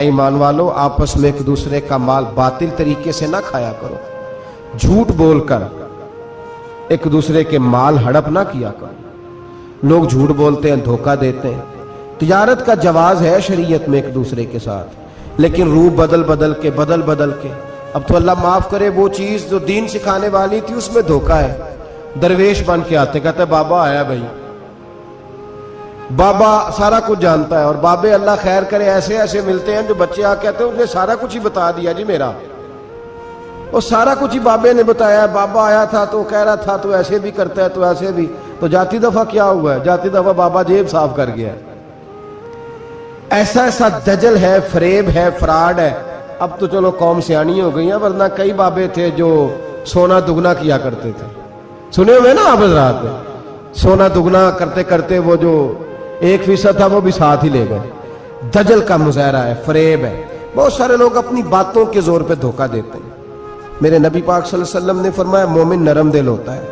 ईमान वालों, आपस में एक दूसरे का माल बातिल तरीके से ना खाया करो। झूठ बोलकर एक दूसरे के माल हड़प ना किया करो। लोग झूठ बोलते हैं, धोखा देते हैं। तिजारत का जवाज है शरीयत में एक दूसरे के साथ, लेकिन रूप बदल बदल के अब तो अल्लाह माफ करे, वो चीज जो दीन सिखाने वाली थी उसमें धोखा है। दरवेश बन के आते, कहते बाबा आया भाई, बाबा सारा कुछ जानता है। और बाबे अल्लाह खैर करे ऐसे ऐसे मिलते हैं जो बच्चे आ कहते हैं उसने सारा कुछ ही बता दिया जी मेरा, और सारा कुछ ही बाबे ने बताया। बाबा आया था तो कह रहा था तो ऐसे भी करता है तो ऐसे भी, तो जाती दफा क्या हुआ है? जाती दफा बाबा जेब साफ कर गया। ऐसा ऐसा दजल है, फरेब है, फ्रॉड है। अब तो चलो कौम सियानी हो गई है, वरना कई बाबे थे जो सोना दुगना किया करते थे। सुने हुए ना आप रात में, सोना दुगना करते करते वो जो 1% था वो भी साथ ही ले गए। दजल का मुजाहरा है, फरेब है। बहुत सारे लोग अपनी बातों के जोर पे धोखा देते हैं। मेरे नबी पाक सल्लल्लाहु अलैहि वसल्लम ने फरमाया मोमिन नरम दिल होता है,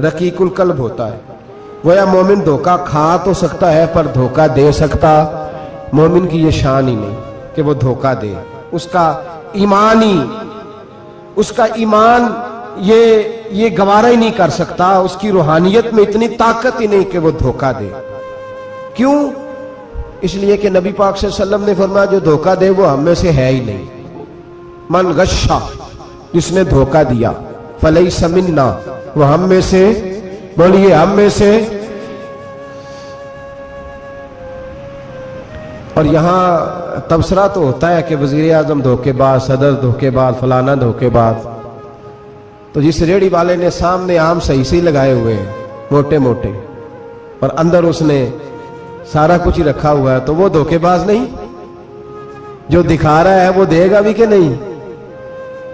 रकीकुल कल्ब होता है। गोया मोमिन धोखा खा तो सकता है पर धोखा दे सकता मोमिन की ये शान ही नहीं कि वो धोखा दे। उसका ईमान ये गवारा ही नहीं कर सकता। उसकी रूहानियत में इतनी ताकत ही नहीं कि वो धोखा दे। क्यों? इसलिए कि नबी पाक सल्लल्लाहु अलैहि वसल्लम ने फरमाया जो धोखा दे वो हम में से है ही नहीं। मन गश्शा, जिसने धोखा दिया, फलैसा मिन्ना, वो हम में से, बोलिए हम में से। और यहां तबसरा तो होता है कि वजीर आजम धोखेबाज, सदर धोखेबाज, फलाना धोखेबाज। तो जिस रेड़ी वाले ने सामने आम सही से लगाए हुए हैं मोटे मोटे, और अंदर उसने सारा कुछ ही रखा हुआ है, तो वो धोखेबाज नहीं? जो दिखा रहा है वो देगा भी कि नहीं?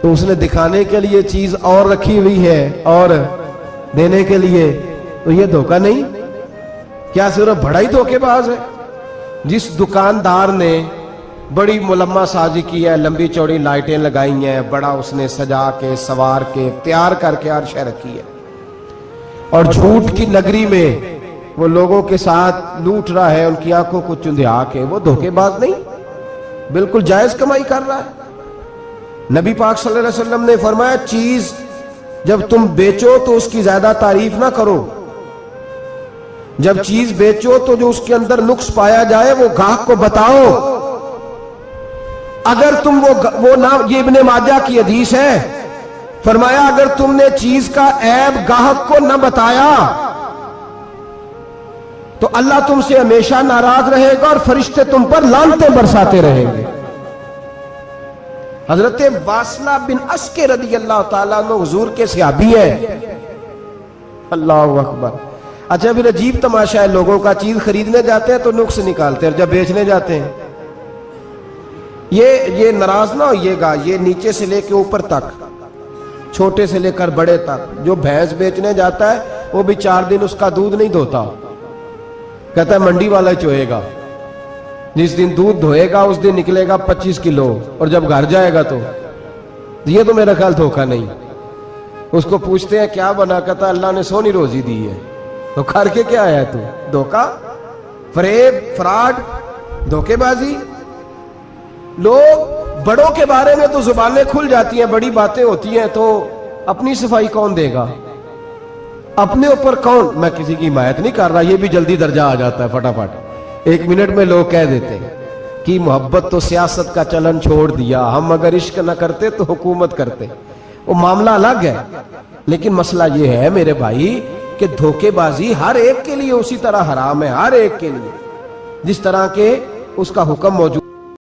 तो उसने दिखाने के लिए चीज और रखी हुई है और देने के लिए, तो ये धोखा नहीं? क्या सिर्फ बड़ा ही धोखेबाज है? जिस दुकानदार ने बड़ी मुलम्मा साजी की है, लंबी चौड़ी लाइटें लगाई हैं, बड़ा उसने सजा के सवार के तैयार करके आरशा रखी है, और झूठ की नगरी में वो लोगों के साथ लूट रहा है, उनकी आंखों को चुंधिया के, वो धोखेबाज नहीं? बिल्कुल जायज कमाई कर रहा है। नबी पाक सल्लल्लाहु अलैहि वसल्लम ने फरमाया चीज जब तुम बेचो तो उसकी ज्यादा तारीफ ना करो। जब चीज बेचो तो जो उसके अंदर नुक्स पाया जाए वो गाहक को बताओ। अगर तुम वो ना, ये इब्ने माजा की हदीस है, फरमाया अगर तुमने चीज का ऐब गाहक को न बताया तो अल्लाह तुमसे हमेशा नाराज रहेगा और फरिश्ते तुम पर लानतें बरसाते रहेंगे। हजरत वासला बिन अस्के रदी अल्लाह ताला अन्हु हुजूर के सहाबी है। अल्लाहु अकबर। अच्छा फिर अजीब तमाशा है, लोगों का चीज खरीदने जाते हैं तो नुक्स निकालते हैं, जब बेचने जाते हैं ये नाराज ना होइएगा। ये नीचे से लेकर ऊपर तक, छोटे से लेकर बड़े तक, जो भैंस बेचने जाता है वो भी 4 दिन उसका दूध नहीं धोता, कहता है मंडी वाला चोएगा। जिस दिन दूध धोएगा उस दिन निकलेगा 25 किलो, और जब घर जाएगा तो ये तो मेरा ख्याल धोखा नहीं। उसको पूछते हैं क्या बना, कहता अल्लाह ने सोनी रोजी दी है। तो करके क्या आया तू? धोखा, फरेब, फ्रॉड, धोखेबाजी। लोग बड़ों के बारे में तो जुबानें खुल जाती हैं, बड़ी बातें होती हैं, तो अपनी सफाई कौन देगा? अपने ऊपर कौन? मैं किसी की हिमायत नहीं कर रहा, ये भी जल्दी दर्जा आ जाता है फटाफट। 1 मिनट में लोग कह देते हैं कि मोहब्बत तो सियासत का चलन छोड़ दिया, हम अगर इश्क न करते तो हुकूमत करते। वो मामला अलग है, लेकिन मसला ये है मेरे भाई कि धोखेबाजी हर एक के लिए उसी तरह हराम है, हर एक के लिए जिस तरह के उसका हुक्म मौजूद।